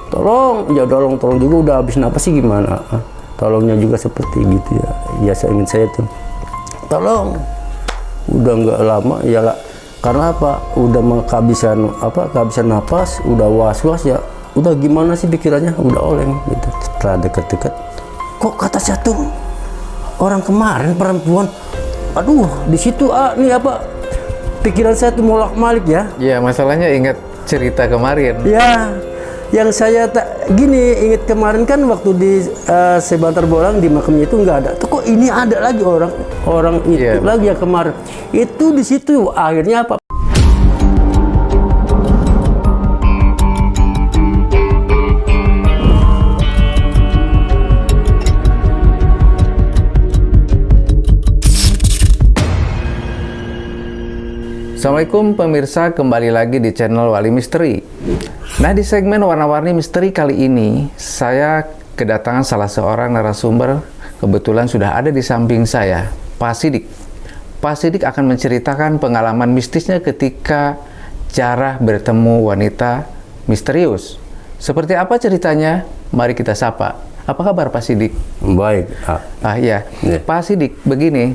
tolong, ya tolong juga udah habis napas sih gimana? Tolongnya juga seperti gitu ya. Ya saya ingin saya tuh, tolong. Udah nggak lama ya, karena apa? Udah kehabisan napas, udah was-was ya. Udah gimana sih pikirannya? Udah oleng gitu. Setelah deket-deket, kok kata saya tuh orang kemarin perempuan. Aduh, di situ nih apa? Pikiran saya tuh molak-malik ya. Ya, masalahnya ingat cerita kemarin. Ya, yang saya gini ingat kemarin kan waktu di Sebantar Bolang di makamnya itu nggak ada. Tuh kok ini ada lagi orang itu lagi yang kemarin. Itu di situ akhirnya apa? Assalamualaikum pemirsa, kembali lagi di channel Wali Misteri. Nah, di segmen Warna-Warni Misteri kali ini, saya kedatangan salah seorang narasumber. Kebetulan sudah ada di samping saya, Pak Sidik. Pak Sidik akan menceritakan pengalaman mistisnya ketika Jarah bertemu wanita misterius. Seperti apa ceritanya? Mari kita sapa. Apa kabar Pak Sidik? Baik. Ya. Pak Sidik, begini.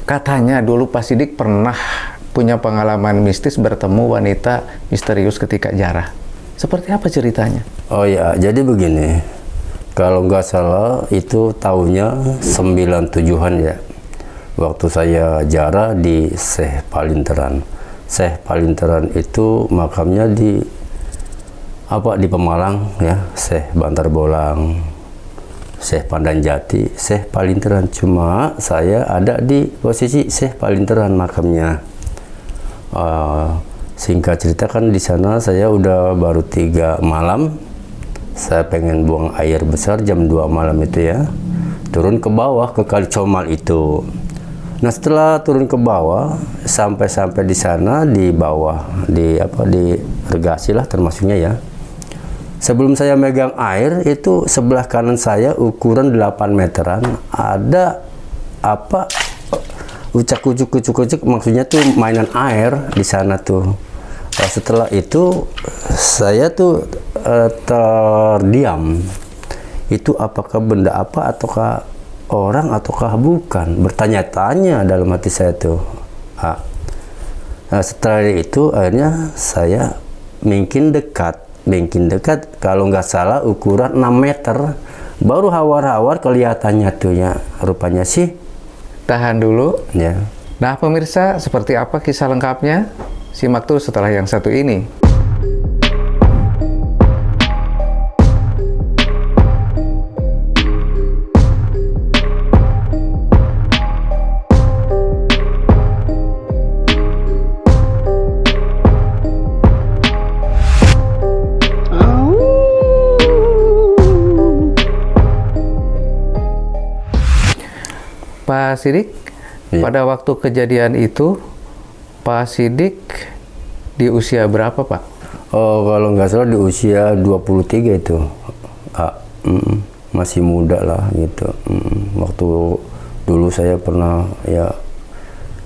Katanya dulu Pak Sidik pernah punya pengalaman mistis bertemu wanita misterius ketika Jarah. Seperti apa ceritanya? Oh ya, jadi begini. Kalau nggak salah itu tahunnya 97-an ya. Waktu saya Jarah di Syekh Palinteran. Syekh Palinteran itu makamnya di Pemalang ya, Syekh Bantar Bolang, Syekh Pandanjati, Syekh Palinteran. Cuma saya ada di posisi Syekh Palinteran makamnya. Singkat cerita kan di sana saya udah baru 3 malam. Saya pengen buang air besar jam 2 malam itu ya. Turun ke bawah ke Kali Comal itu. Nah, setelah turun ke bawah sampai di sana di bawah di irigasi lah termasuknya ya. Sebelum saya megang air itu sebelah kanan saya ukuran 8 meteran ada ucak maksudnya tuh mainan air di sana tuh. Setelah itu saya tuh terdiam. Itu apakah benda apa ataukah orang ataukah bukan? Bertanya-tanya dalam hati saya tuh. Nah, setelah itu akhirnya saya makin dekat kalau nggak salah ukuran 6 meter. Baru hawar-hawar kelihatannya tuh ya, rupanya sih. Tahan dulu. Ya. Nah, pemirsa, seperti apa kisah lengkapnya? Simak terus setelah yang satu ini. Pak Sidik, pada waktu kejadian itu, Pak Sidik di usia berapa, Pak? Oh, kalau nggak salah di usia 23 itu. Masih muda lah gitu. Waktu dulu saya pernah ya,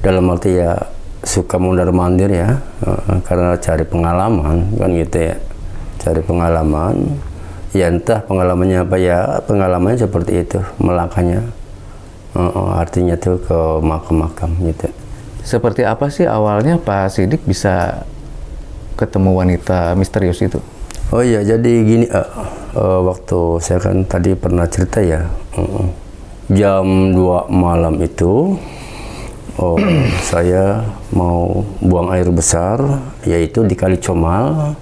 dalam arti ya suka mondar-mandir ya, karena cari pengalaman kan gitu ya. Cari pengalaman, ya entah pengalamannya apa ya, pengalamannya seperti itu, melangkahnya. Artinya tuh ke makam-makam gitu. Seperti apa sih awalnya Pak Sidik bisa ketemu wanita misterius itu? Oh iya, jadi gini, waktu saya kan tadi pernah cerita ya, jam 2 malam itu saya mau buang air besar, yaitu di Kali Comal.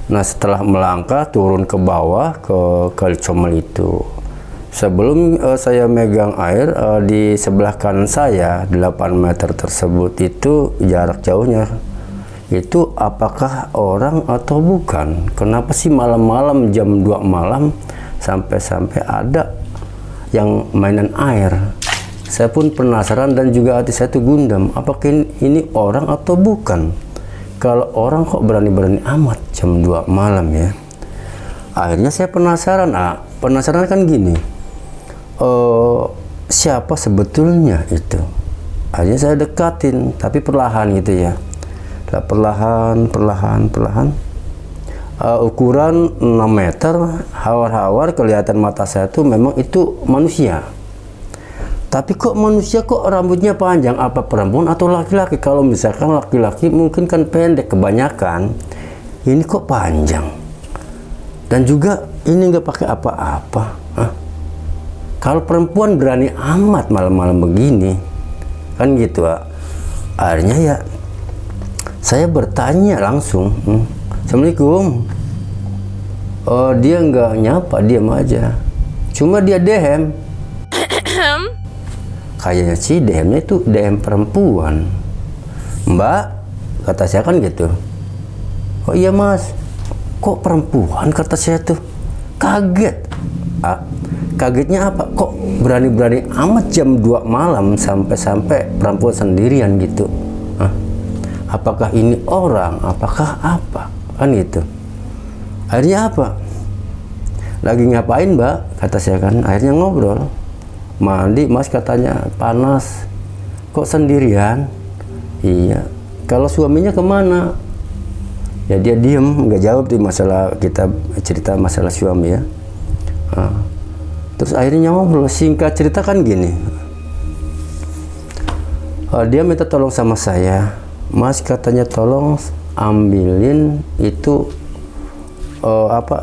Nah, setelah melangkah turun ke bawah ke Kali Comal itu, sebelum saya megang air, di sebelah kanan saya 8 meter tersebut itu jarak jauhnya itu apakah orang atau bukan? Kenapa sih malam-malam jam 2 malam sampai ada yang mainan air? Saya pun penasaran dan juga hati saya tuh gundam, apakah ini orang atau bukan? Kalau orang kok berani-berani amat jam 2 malam ya? Akhirnya saya penasaran. Penasaran kan gini, siapa sebetulnya itu? Akhirnya saya dekatin, tapi perlahan gitu ya. Perlahan. ukuran 6 meter, hawar-hawar, kelihatan mata saya tuh memang itu manusia. Tapi kok manusia kok rambutnya panjang? Apa perempuan atau laki-laki? Kalau misalkan laki-laki mungkin kan pendek kebanyakan. Ini kok panjang? Dan juga ini nggak pakai apa-apa. Hah? Kalau perempuan berani amat malam-malam begini, kan gitu. Akhirnya ya saya bertanya langsung, Assalamualaikum. Dia nggak nyapa, diam aja. Cuma dia DM. Kayaknya sih DM-nya itu DM perempuan. Mbak, kata saya kan gitu. Oh iya mas, kok perempuan, kata saya tuh. Kaget. Kagetnya apa? Kok berani-berani amat jam 2 malam sampai perempuan sendirian gitu. Apakah ini orang? Apakah apa? Kan gitu. Akhirnya apa? Lagi ngapain mbak? Kata saya kan. Akhirnya ngobrol. Mandi mas, katanya panas. Kok sendirian? Iya. Kalau suaminya kemana? Ya dia diem, nggak jawab di masalah, kita cerita masalah suami ya. Terus akhirnya ngobrol. Singkat cerita kan gini. Dia minta tolong sama saya. Mas, katanya tolong ambilin itu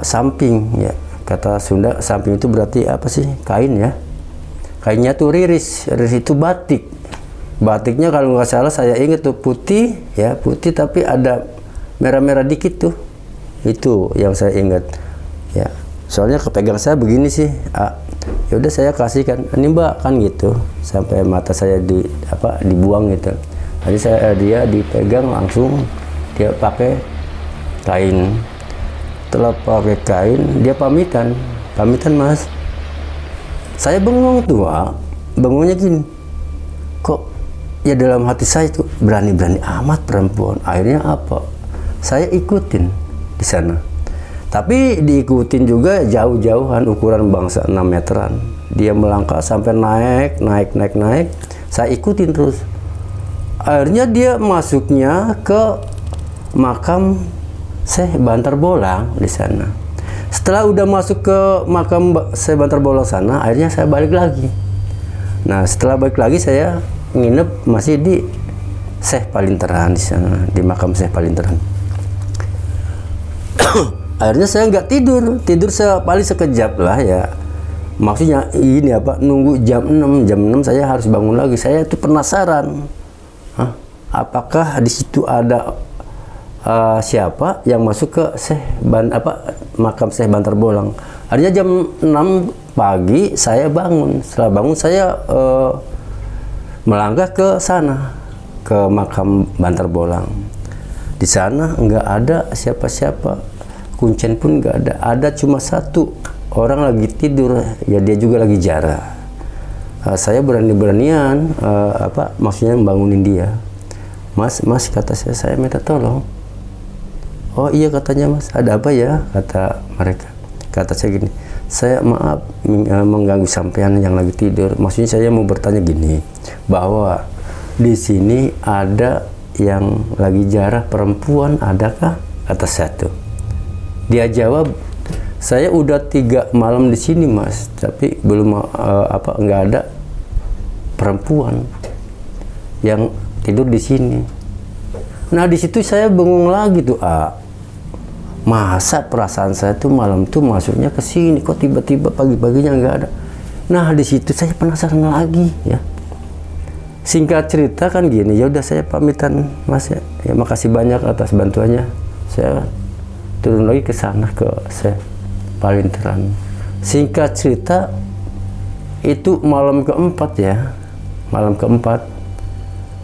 samping ya. Kata Sunda samping itu berarti apa sih? Kain ya. Kainnya tuh riris itu batik. Batiknya kalau nggak salah saya ingat tuh putih ya, putih tapi ada merah-merah dikit tuh. Itu yang saya ingat. Ya. Soalnya kepegang saya begini sih. Ya udah saya kasihkan. Ini mbak kan gitu. Sampai mata saya dibuang gitu. Tadi dia dipegang langsung, dia pakai kain. Setelah pakai kain, dia pamitan mas. Saya bengong tuh, bengongnya gini. Kok ya dalam hati saya tuh berani-berani amat perempuan. Akhirnya apa? Saya ikutin di sana. Tapi diikutin juga jauh-jauhan, ukuran bangsa 6 meteran. Dia melangkah sampai naik. Saya ikutin terus. Akhirnya dia masuknya ke makam Syekh Bantar Bolang di sana. Setelah udah masuk ke makam Syekh Bantar Bolang sana, akhirnya saya balik lagi. Nah, setelah balik lagi saya nginep masih di Syekh Palinteran di sana, di makam Syekh Palinteran. Akhirnya saya nggak tidur paling sekejap lah ya. Maksudnya ini nunggu jam 6 saya harus bangun lagi. Saya tuh penasaran. Apakah di situ ada siapa yang masuk ke makam Syekh Bantar Bolang? Akhirnya jam 6 pagi saya bangun. Setelah bangun saya melangkah ke sana, ke makam Bantar Bolang. Di sana nggak ada siapa-siapa, kuncen pun nggak ada. Ada cuma satu orang lagi tidur, ya dia juga lagi jarah. Saya berani-beranian maksudnya membangunin dia. Mas, kata saya minta tolong. Oh iya, katanya mas, ada apa ya? Kata mereka. Kata saya gini, saya maaf mengganggu sampean yang lagi tidur. Maksudnya saya mau bertanya gini, bahwa di sini ada yang lagi jarah perempuan, adakah? Kata saya tuh. Dia jawab, saya udah 3 malam di sini mas, tapi belum nggak ada perempuan yang tidur di sini. Nah di situ saya bengong lagi tuh, masa perasaan saya tuh malam tuh masuknya ke sini, kok tiba-tiba pagi-paginya nggak ada. Nah di situ saya penasaran lagi ya. Singkat cerita kan gini, ya udah saya pamitan mas ya. Ya makasih banyak atas bantuannya. Saya turun lagi ke sana ke Syekh Palinteran. Singkat cerita itu malam keempat ya, malam keempat.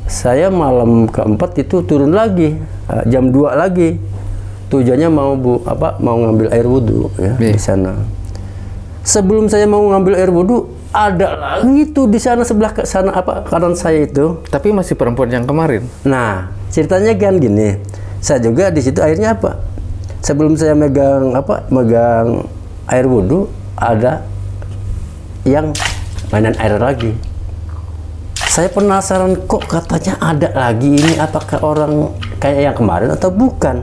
Saya malam keempat itu turun lagi jam 2 lagi. Tujuannya mau ngambil air wudhu ya di sana. Sebelum saya mau ngambil air wudhu, ada lagi tuh di sana sebelah ke sana kanan saya itu. Tapi masih perempuan yang kemarin. Nah, ceritanya kan gini. Saya juga di situ akhirnya sebelum saya megang air wudhu, ada yang mainan air lagi. Saya penasaran, kok katanya ada lagi ini, apakah orang kayak yang kemarin atau bukan?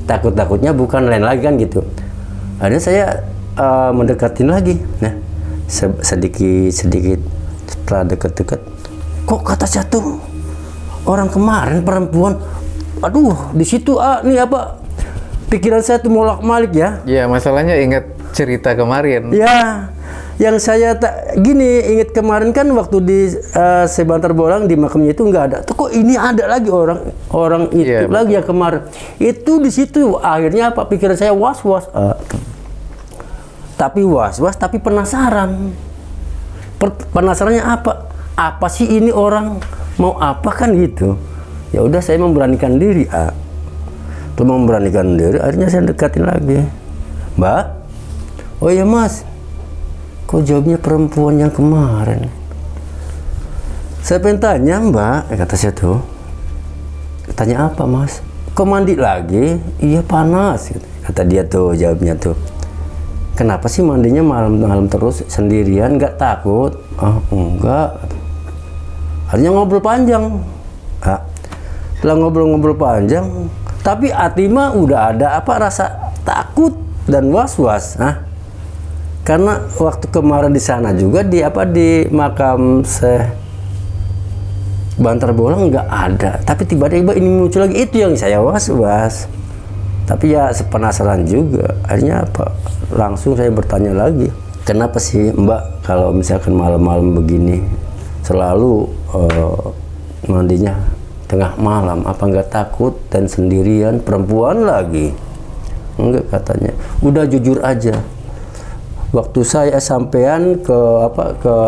takutnya bukan lain lagi kan gitu. Akhirnya saya mendekatin lagi. Nah, sedikit setelah dekat-dekat, kok kata saya tuh orang kemarin perempuan. Aduh, di situ nih apa pikiran saya tuh molak-malik ya. Ya, masalahnya ingat cerita kemarin. Ya, yang saya ingat kemarin kan waktu di Sebantar Bolang di makamnya itu nggak ada. Tuh kok ini ada lagi orang itu lagi yang kemarin. Itu di situ akhirnya apa pikiran saya was-was. Tapi was-was tapi penasaran. Penasarannya apa? Apa sih ini orang mau apa kan gitu. Ya udah saya memberanikan diri. Setelah memberanikan diri, akhirnya saya dekatin lagi. Mbak, oh ya Mas, kok jawabnya perempuan yang kemarin? Saya pengen tanya Mbak, kata saya tuh. Tanya apa Mas? Kok mandi lagi? Iya panas, kata dia tuh jawabnya tuh. Kenapa sih mandinya malam-malam terus sendirian, nggak takut? Enggak. Akhirnya ngobrol panjang. Setelah ngobrol-ngobrol panjang, tapi hati mah udah ada rasa takut dan was-was. Karena waktu kemarin di sana juga di makam Bantar Bolang nggak ada, tapi tiba-tiba ini muncul lagi, itu yang saya was-was. Tapi ya penasaran juga, akhirnya langsung saya bertanya lagi, kenapa sih Mbak kalau misalkan malam-malam begini selalu mandinya tengah malam, apa nggak takut dan sendirian, perempuan lagi? Enggak, katanya. Udah jujur aja. Waktu saya sampean ke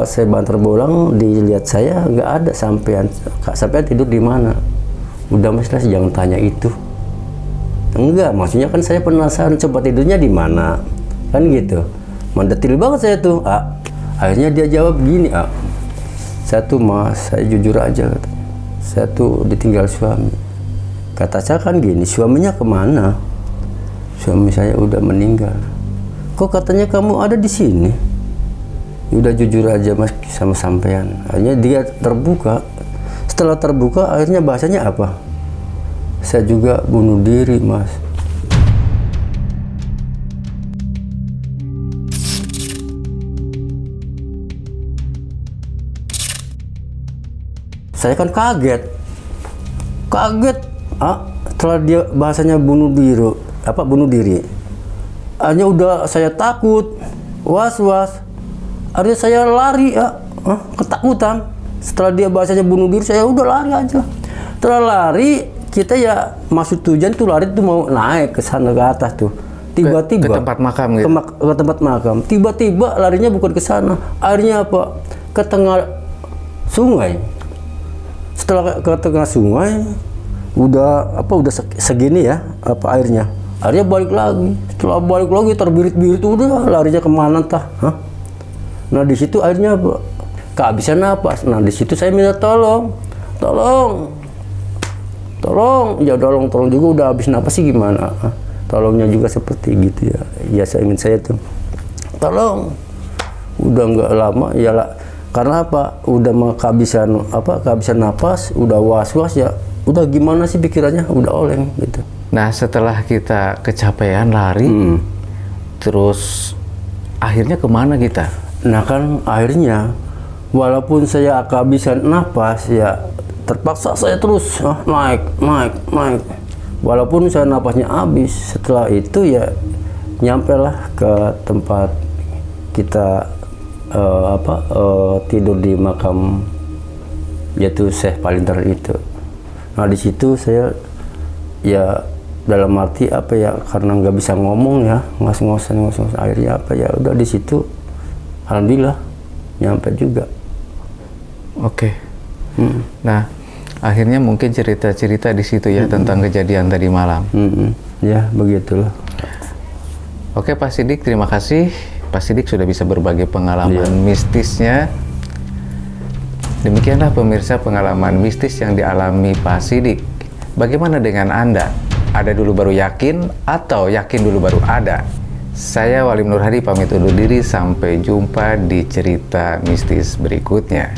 Sebantar Bolang, dilihat saya nggak ada sampean tidur di mana? Udah Mas, jangan tanya itu. Enggak, maksudnya kan saya penasaran coba tidurnya di mana, kan gitu. Mendetil banget saya tuh. Akhirnya dia jawab gini, saya tuh Mas, saya jujur aja, katanya. Saya tuh ditinggal suami. Kata saya kan gini, suaminya kemana? Suami saya udah meninggal. Kok katanya kamu ada di sini? Udah jujur aja Mas sama sampean. Akhirnya dia terbuka. Setelah terbuka, akhirnya bahasanya apa? Saya juga bunuh diri Mas. Saya kan kaget. Setelah dia bahasanya bunuh diri. Hanya udah saya takut, was-was. Akhirnya saya lari ketakutan. Setelah dia bahasanya bunuh diri, saya udah lari aja. Setelah lari, kita ya masuk tujuan tuh lari tuh mau naik ke sana ke atas tuh. Tiba-tiba ke tempat makam gitu. Ke tempat makam. Tiba-tiba larinya bukan ke sana. Akhirnya ke tengah sungai. Setelah ke tengah sungai, udah segini ya airnya. Akhirnya balik lagi. Setelah balik lagi terbirit-birit, udah larinya kemana entah. Nah di situ akhirnya kehabisan napas. Nah di situ saya minta tolong, ya tolong juga, udah habis napas sih gimana? Tolongnya juga seperti gitu ya. Ya saya tuh, tolong. Udah nggak lama ya lah. Karena udah kehabisan napas, udah was-was ya, udah gimana sih pikirannya, udah oleng gitu. Nah setelah kita kecapean lari, terus akhirnya kemana kita? Nah kan akhirnya, walaupun saya kehabisan napas ya, terpaksa saya terus naik. Walaupun saya napasnya habis, setelah itu ya nyampelah ke tempat kita tidur di makam yaitu Syekh Palinter itu. Nah di situ saya ya dalam arti karena nggak bisa ngomong ya, ngos-ngosan akhirnya udah di situ alhamdulillah nyampe juga. Oke. Nah akhirnya mungkin cerita-cerita di situ ya tentang kejadian tadi malam. Ya begitulah. Oke Pak Sidik, terima kasih. Pak Sidik sudah bisa berbagi pengalaman mistisnya. Demikianlah pemirsa pengalaman mistis yang dialami Pak Sidik. Bagaimana dengan Anda? Ada dulu baru yakin atau yakin dulu baru ada? Saya Walim Nur Hadi pamit undur diri, sampai jumpa di cerita mistis berikutnya.